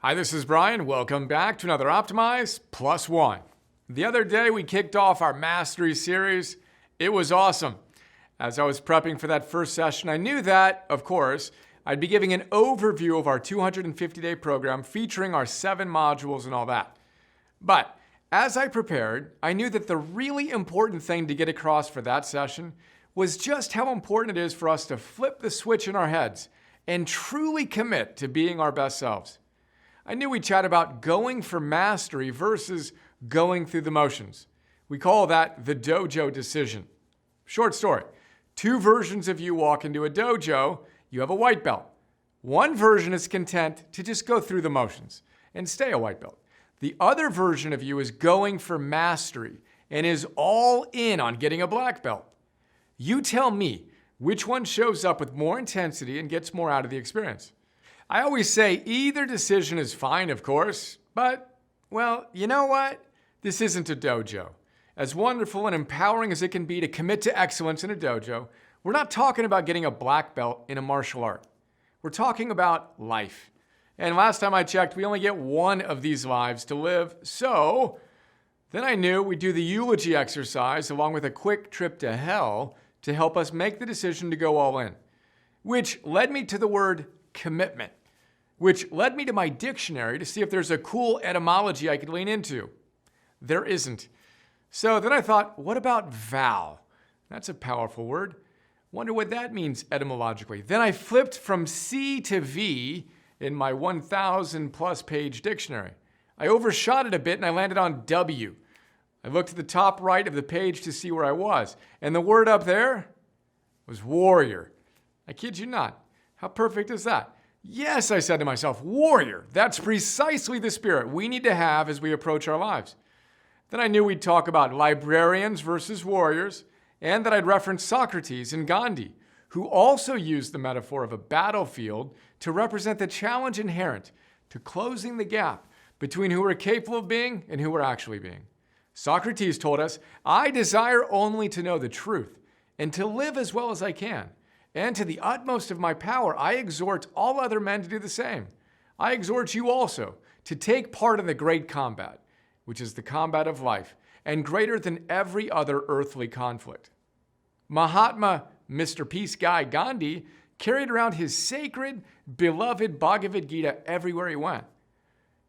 Hi, this is Brian. Welcome back to another Optimize Plus One. The other day we kicked off our Mastery series. It was awesome. As I was prepping for that first session, I knew that, of course, I'd be giving an overview of our 250-day program featuring our 7 modules and all that. But as I prepared, I knew that the really important thing to get across for that session was just how important it is for us to flip the switch in our heads and truly commit to being our best selves. I knew we'd chat about going for mastery versus going through the motions. We call that the Dojo Decision. Short story. 2 versions of you walk into a dojo, you have a white belt. One version is content to just go through the motions and stay a white belt. The other version of you is going for mastery and is all in on getting a black belt. You tell me which one shows up with more intensity and gets more out of the experience. I always say either decision is fine, of course, but, well, you know what? This isn't a dojo. As wonderful and empowering as it can be to commit to excellence in a dojo, we're not talking about getting a black belt in a martial art. We're talking about life. And last time I checked, we only get one of these lives to live, so then I knew we'd do the eulogy exercise along with a quick trip to hell to help us make the decision to go all in, which led me to the word commitment, which led me to my dictionary to see if there's a cool etymology I could lean into. There isn't. So then I thought, what about vow? That's a powerful word. Wonder what that means etymologically. Then I flipped from C to V in my 1,000 plus page dictionary. I overshot it a bit and I landed on W. I looked at the top right of the page to see where I was, and the word up there was warrior. I kid you not. How perfect is that? Yes, I said to myself, warrior. That's precisely the spirit we need to have as we approach our lives. Then I knew we'd talk about librarians versus warriors, and that I'd reference Socrates and Gandhi, who also used the metaphor of a battlefield to represent the challenge inherent to closing the gap between who we're capable of being and who we're actually being. Socrates told us, I desire only to know the truth and to live as well as I can. And to the utmost of my power, I exhort all other men to do the same. I exhort you also to take part in the great combat, which is the combat of life, and greater than every other earthly conflict. Mahatma, Mr. Peace Guy Gandhi, carried around his sacred, beloved Bhagavad Gita everywhere he went.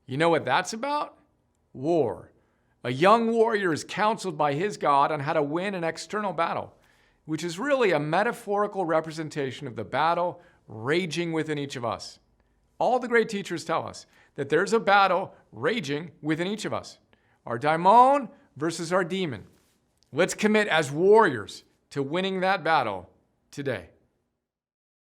You know what that's about? War. A young warrior is counseled by his God on how to win an external battle, which is really a metaphorical representation of the battle raging within each of us. All the great teachers tell us that there's a battle raging within each of us. Our daimon versus our demon. Let's commit as warriors to winning that battle today.